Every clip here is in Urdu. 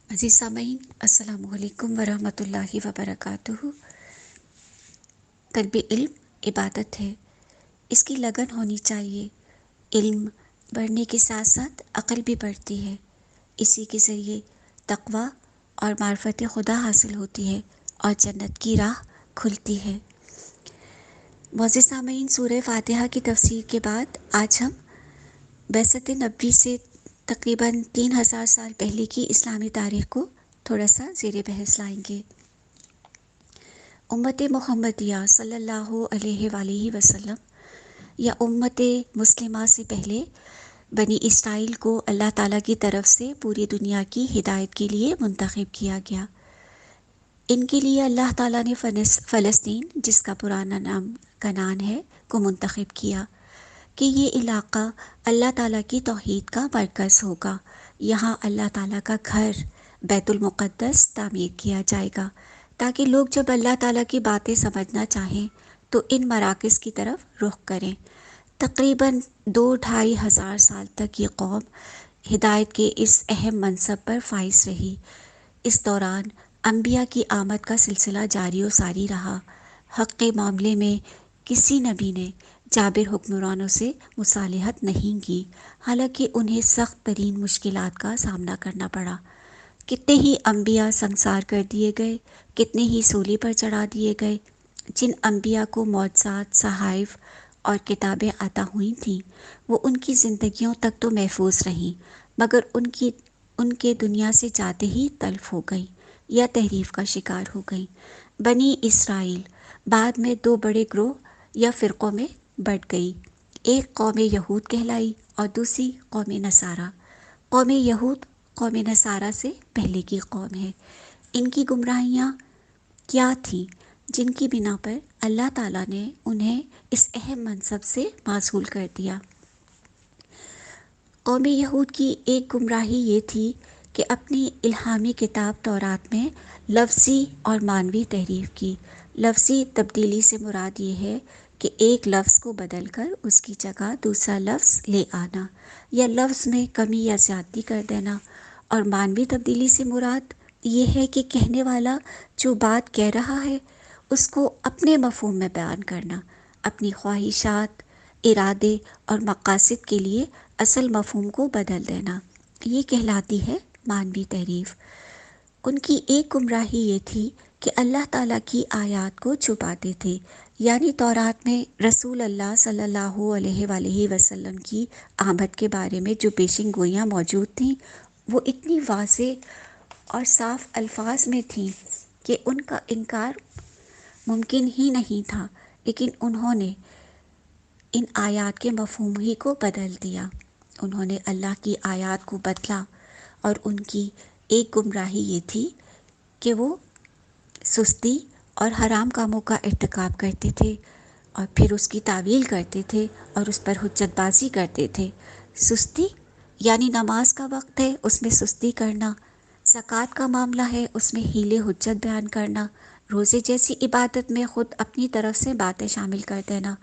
عزیز سامعین، السلام علیکم ورحمۃ اللہ وبرکاتہ۔ طلب علم عبادت ہے، اس کی لگن ہونی چاہیے۔ علم بڑھنے کے ساتھ ساتھ عقل بھی بڑھتی ہے، اسی کے ذریعے تقوی اور معرفت خدا حاصل ہوتی ہے اور جنت کی راہ کھلتی ہے۔ معزز سامعین، سورہ فاتحہ کی تفسیر کے بعد آج ہم بعثت نبوی سے تقریباً 3000 سال پہلے کی اسلامی تاریخ کو تھوڑا سا زیر بحث لائیں گے۔ امت محمدیہ صلی اللہ علیہ وآلہ وسلم یا امت مسلمہ سے پہلے بنی اسرائیل کو اللہ تعالیٰ کی طرف سے پوری دنیا کی ہدایت کے لیے منتخب کیا گیا۔ ان کے لیے اللہ تعالیٰ نے فلسطین، جس کا پرانا نام کنعان ہے، کو منتخب کیا کہ یہ علاقہ اللہ تعالیٰ کی توحید کا مرکز ہوگا۔ یہاں اللہ تعالیٰ کا گھر بیت المقدس تعمیر کیا جائے گا تاکہ لوگ جب اللہ تعالیٰ کی باتیں سمجھنا چاہیں تو ان مراکز کی طرف رخ کریں۔ تقریباً 2-2.5 ہزار سال تک یہ قوم ہدایت کے اس اہم منصب پر فائز رہی۔ اس دوران انبیاء کی آمد کا سلسلہ جاری و ساری رہا۔ حق کے معاملے میں کسی نبی نے جابر حکمرانوں سے مصالحت نہیں کی، حالانکہ انہیں سخت ترین مشکلات کا سامنا کرنا پڑا۔ کتنے ہی انبیاء سنسار کر دیے گئے، کتنے ہی سولی پر چڑھا دیے گئے۔ جن انبیاء کو معجزات، صحائف اور کتابیں عطا ہوئی تھیں وہ ان کی زندگیوں تک تو محفوظ رہیں، مگر ان کے دنیا سے جاتے ہی تلف ہو گئیں یا تحریف کا شکار ہو گئیں۔ بنی اسرائیل بعد میں 2 بڑے گروہ یا فرقوں میں بٹ گئی۔ ایک قوم یہود کہلائی اور دوسری قوم نصارہ۔ قوم یہود قوم نصارہ سے پہلے کی قوم ہے۔ ان کی گمراہیاں کیا تھیں جن کی بنا پر اللہ تعالیٰ نے انہیں اس اہم منصب سے معزول کر دیا؟ قوم یہود کی ایک گمراہی یہ تھی کہ اپنی الہامی کتاب تورات میں لفظی اور معنوی تحریف کی۔ لفظی تبدیلی سے مراد یہ ہے کہ ایک لفظ کو بدل کر اس کی جگہ دوسرا لفظ لے آنا یا لفظ میں کمی یا زیادتی کر دینا، اور معنوی تبدیلی سے مراد یہ ہے کہ کہنے والا جو بات کہہ رہا ہے اس کو اپنے مفہوم میں بیان کرنا، اپنی خواہشات، ارادے اور مقاصد کے لیے اصل مفہوم کو بدل دینا، یہ کہلاتی ہے معنوی تحریف۔ ان کی ایک گمراہی یہ تھی کہ اللہ تعالیٰ کی آیات کو چھپاتے تھے، یعنی تورات میں رسول اللہ صلی اللہ علیہ وآلہ وسلم کی آمد کے بارے میں جو پیشن گوئیاں موجود تھیں وہ اتنی واضح اور صاف الفاظ میں تھیں کہ ان کا انکار ممکن ہی نہیں تھا، لیکن انہوں نے ان آیات کے مفہوم ہی کو بدل دیا۔ انہوں نے اللہ کی آیات کو بدلا، اور ان کی ایک گمراہی یہ تھی کہ وہ سستی اور حرام کاموں کا ارتکاب کرتے تھے اور پھر اس کی تعویل کرتے تھے اور اس پر حجت بازی کرتے تھے۔ سستی یعنی نماز کا وقت ہے اس میں سستی کرنا، زکوٰۃ کا معاملہ ہے اس میں حیلے حجت بیان کرنا، روزے جیسی عبادت میں خود اپنی طرف سے باتیں شامل کر دینا۔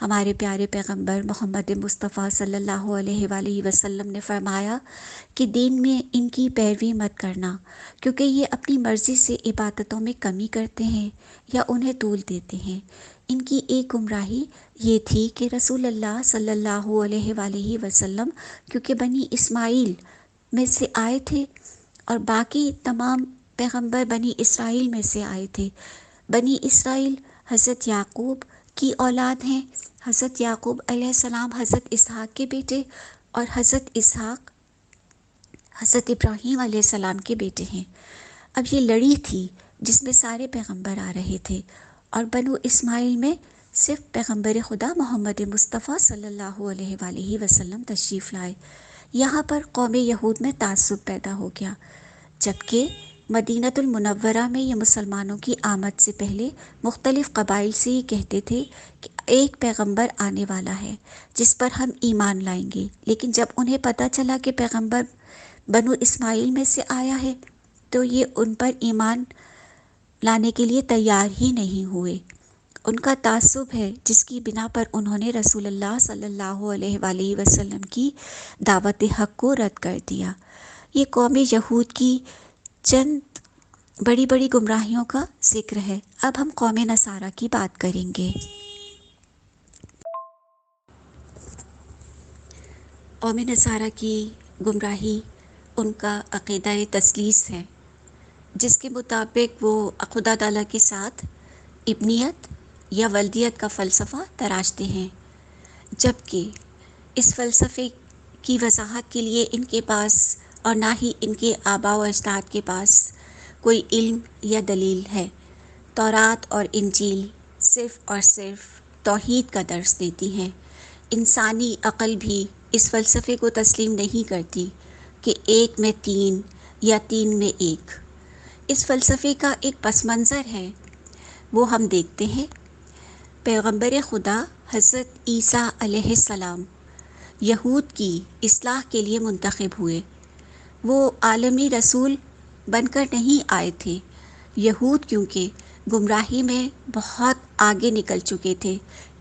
ہمارے پیارے پیغمبر محمد مصطفیٰ صلی اللہ علیہ وآلہ وسلم نے فرمایا کہ دین میں ان کی پیروی مت کرنا، کیونکہ یہ اپنی مرضی سے عبادتوں میں کمی کرتے ہیں یا انہیں طول دیتے ہیں۔ ان کی ایک گمراہی یہ تھی کہ رسول اللہ صلی اللہ علیہ وآلہ وسلم کیونکہ بنی اسماعیل میں سے آئے تھے اور باقی تمام پیغمبر بنی اسرائیل میں سے آئے تھے۔ بنی اسرائیل حضرت یعقوب کی اولاد ہیں۔ حضرت یعقوب علیہ السلام حضرت اسحاق کے بیٹے اور حضرت اسحاق حضرت ابراہیم علیہ السلام کے بیٹے ہیں۔ اب یہ لڑی تھی جس میں سارے پیغمبر آ رہے تھے، اور بنو اسماعیل میں صرف پیغمبر خدا محمد مصطفیٰ صلی اللہ علیہ وآلہ وسلم تشریف لائے۔ یہاں پر قوم یہود میں تعصب پیدا ہو گیا، جبکہ مدینۃ المنورہ میں یہ مسلمانوں کی آمد سے پہلے مختلف قبائل سے یہ کہتے تھے کہ ایک پیغمبر آنے والا ہے جس پر ہم ایمان لائیں گے، لیکن جب انہیں پتہ چلا کہ پیغمبر بنو اسماعیل میں سے آیا ہے تو یہ ان پر ایمان لانے کے لیے تیار ہی نہیں ہوئے۔ ان کا تعصب ہے جس کی بنا پر انہوں نے رسول اللہ صلی اللہ علیہ وآلہ وسلم کی دعوت حق کو رد کر دیا۔ یہ قوم یہود کی چند بڑی بڑی گمراہیوں کا ذکر ہے۔ اب ہم قوم نصارہ کی بات کریں گے۔ قوم نصارہ کی گمراہی ان کا عقیدہ تثلیث ہے، جس کے مطابق وہ خدا تعالیٰ کے ساتھ ابنیت یا ولدیت کا فلسفہ تراشتے ہیں، جبکہ اس فلسفے کی وضاحت کے لیے ان کے پاس اور نہ ہی ان کے آباء و اجداد کے پاس کوئی علم یا دلیل ہے۔ تورات اور انجیل صرف اور صرف توحید کا درس دیتی ہیں۔ انسانی عقل بھی اس فلسفے کو تسلیم نہیں کرتی کہ ایک میں تین یا تین میں ایک۔ اس فلسفے کا ایک پس منظر ہے، وہ ہم دیکھتے ہیں۔ پیغمبر خدا حضرت عیسیٰ علیہ السلام یہود کی اصلاح کے لیے منتخب ہوئے۔ وہ عالمی رسول بن کر نہیں آئے تھے۔ یہود کیونکہ گمراہی میں بہت آگے نکل چکے تھے،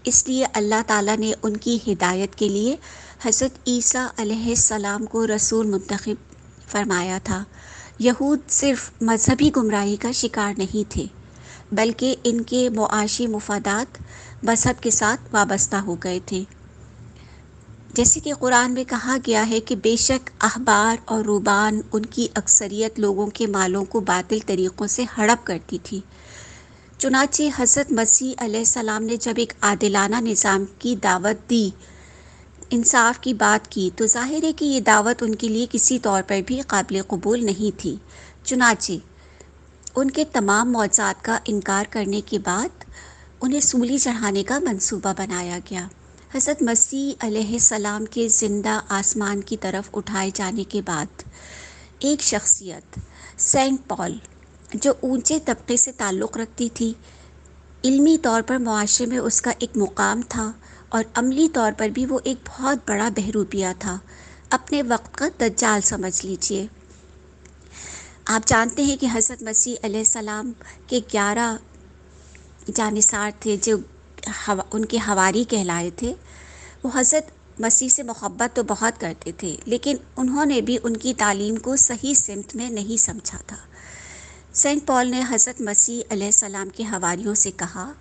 اس لیے اللہ تعالیٰ نے ان کی ہدایت کے لیے حضرت عیسیٰ علیہ السلام کو رسول منتخب فرمایا تھا۔ یہود صرف مذہبی گمراہی کا شکار نہیں تھے، بلکہ ان کے معاشی مفادات مذہب کے ساتھ وابستہ ہو گئے تھے۔ جیسے کہ قرآن میں کہا گیا ہے کہ بے شک احبار اور رہبان ان کی اکثریت لوگوں کے مالوں کو باطل طریقوں سے ہڑپ کرتی تھی۔ چنانچہ حضرت مسیح علیہ السلام نے جب ایک عادلانہ نظام کی دعوت دی، انصاف کی بات کی، تو ظاہر ہے کہ یہ دعوت ان کے لیے کسی طور پر بھی قابل قبول نہیں تھی۔ چنانچہ ان کے تمام معجزات کا انکار کرنے کے بعد انہیں سولی چڑھانے کا منصوبہ بنایا گیا۔ حضرت مسیح علیہ السلام کے زندہ آسمان کی طرف اٹھائے جانے کے بعد ایک شخصیت سینٹ پال، جو اونچے طبقے سے تعلق رکھتی تھی، علمی طور پر معاشرے میں اس کا ایک مقام تھا اور عملی طور پر بھی وہ ایک بہت بڑا بہروپیہ تھا، اپنے وقت کا دجال سمجھ لیجئے۔ آپ جانتے ہیں کہ حضرت مسیح علیہ السلام کے 11 جانثار تھے جو ان کے حواری کہلائے تھے۔ وہ حضرت مسیح سے محبت تو بہت کرتے تھے، لیکن انہوں نے بھی ان کی تعلیم کو صحیح سمت میں نہیں سمجھا تھا۔ سینٹ پال نے حضرت مسیح علیہ السلام کے حواریوں سے کہا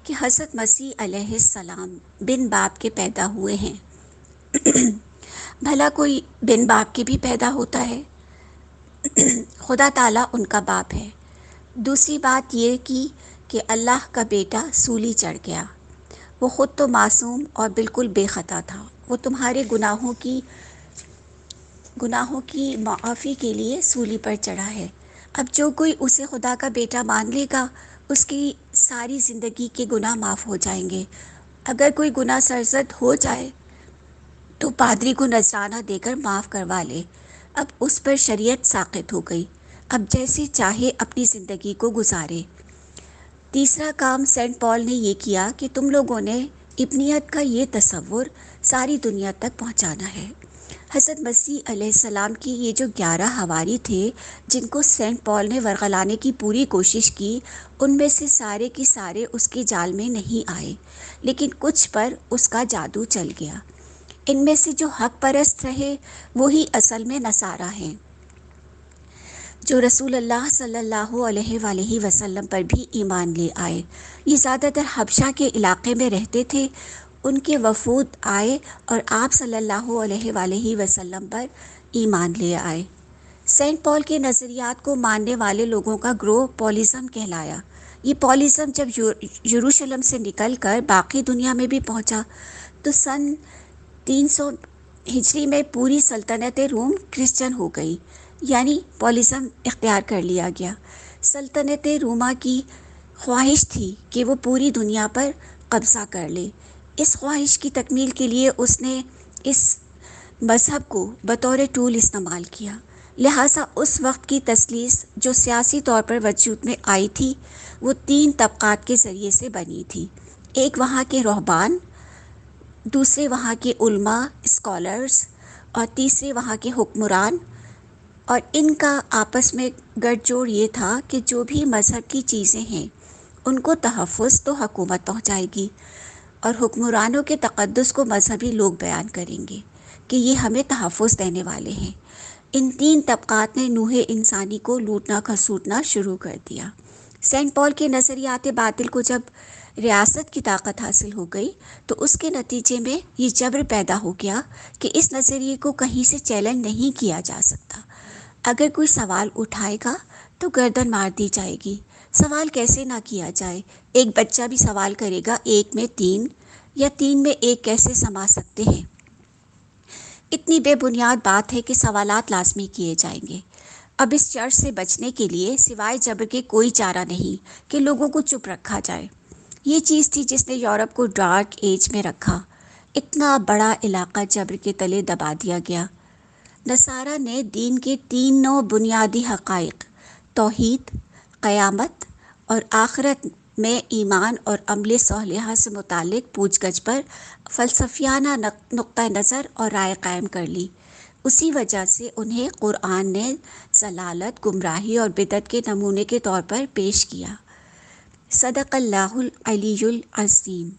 کہ حضرت مسیح علیہ السلام بن باپ کے پیدا ہوئے ہیں۔ بھلا کوئی بن باپ کے بھی پیدا ہوتا ہے؟ خدا تعالیٰ ان کا باپ ہے۔ دوسری بات یہ کی کہ اللہ کا بیٹا سولی چڑھ گیا۔ وہ خود تو معصوم اور بالکل بے خطا تھا۔ وہ تمہارے گناہوں کی معافی کے لیے سولی پر چڑھا ہے۔ اب جو کوئی اسے خدا کا بیٹا مان لے گا، اس کی ساری زندگی کے گناہ معاف ہو جائیں گے۔ اگر کوئی گناہ سرزد ہو جائے تو پادری کو نذرانہ دے کر معاف کروا لے۔ اب اس پر شریعت ساقط ہو گئی، اب جیسے چاہے اپنی زندگی کو گزارے۔ تیسرا کام سینٹ پال نے یہ کیا کہ تم لوگوں نے ابنیت کا یہ تصور ساری دنیا تک پہنچانا ہے۔ حضرت مسیح علیہ السلام کی یہ جو 11 حواری تھے جن کو سینٹ پال نے ورغلانے کی پوری کوشش کی، ان میں سے سارے کے سارے اس کے جال میں نہیں آئے، لیکن کچھ پر اس کا جادو چل گیا۔ ان میں سے جو حق پرست رہے وہی اصل میں نصارہ ہیں، جو رسول اللہ صلی اللہ علیہ وآلہ وسلم پر بھی ایمان لے آئے۔ یہ زیادہ تر حبشہ کے علاقے میں رہتے تھے۔ ان کے وفود آئے اور آپ صلی اللہ علیہ وآلہ وسلم پر ایمان لے آئے۔ سینٹ پال کے نظریات کو ماننے والے لوگوں کا گروہ پالزم کہلایا۔ یہ پالزم جب یروشلم سے نکل کر باقی دنیا میں بھی پہنچا تو سن 300 ہجری میں پوری سلطنت روم کرسچن ہو گئی، یعنی پالزم اختیار کر لیا گیا۔ سلطنت روما کی خواہش تھی کہ وہ پوری دنیا پر قبضہ کر لے۔ اس خواہش کی تکمیل کے لیے اس نے اس مذہب کو بطور ٹول استعمال کیا۔ لہٰذا اس وقت کی تثلیث جو سیاسی طور پر وجود میں آئی تھی، وہ 3 طبقات کے ذریعے سے بنی تھی۔ ایک وہاں کے رہبان، دوسرے وہاں کے علماء اسکالرز، اور تیسرے وہاں کے حکمران۔ اور ان کا آپس میں گٹھ جوڑ یہ تھا کہ جو بھی مذہب کی چیزیں ہیں ان کو تحفظ تو حکومت پہنچائے گی، اور حکمرانوں کے تقدس کو مذہبی لوگ بیان کریں گے کہ یہ ہمیں تحفظ دینے والے ہیں۔ ان تین طبقات نے نوح انسانی کو لوٹنا کھسوٹنا شروع کر دیا۔ سینٹ پال کے نظریات باطل کو جب ریاست کی طاقت حاصل ہو گئی تو اس کے نتیجے میں یہ جبر پیدا ہو گیا کہ اس نظریے کو کہیں سے چیلنج نہیں کیا جا سکتا۔ اگر کوئی سوال اٹھائے گا تو گردن مار دی جائے گی۔ سوال کیسے نہ کیا جائے؟ ایک بچہ بھی سوال کرے گا، ایک میں تین یا تین میں ایک کیسے سما سکتے ہیں؟ اتنی بے بنیاد بات ہے کہ سوالات لازمی کیے جائیں گے۔ اب اس شر سے بچنے کے لیے سوائے جبر کے کوئی چارہ نہیں کہ لوگوں کو چپ رکھا جائے۔ یہ چیز تھی جس نے یورپ کو ڈارک ایج میں رکھا۔ اتنا بڑا علاقہ جبر کے تلے دبا دیا گیا۔ نصارہ نے دین کے تینوں بنیادی حقائق، توحید، قیامت اور آخرت میں ایمان اور عمل صالحہ سے متعلق پوچھ گچھ پر فلسفیانہ نقطہ نظر اور رائے قائم کر لی۔ اسی وجہ سے انہیں قرآن نے ضلالت، گمراہی اور بدعت کے نمونے کے طور پر پیش کیا۔ صدق اللہ العلی العظیم۔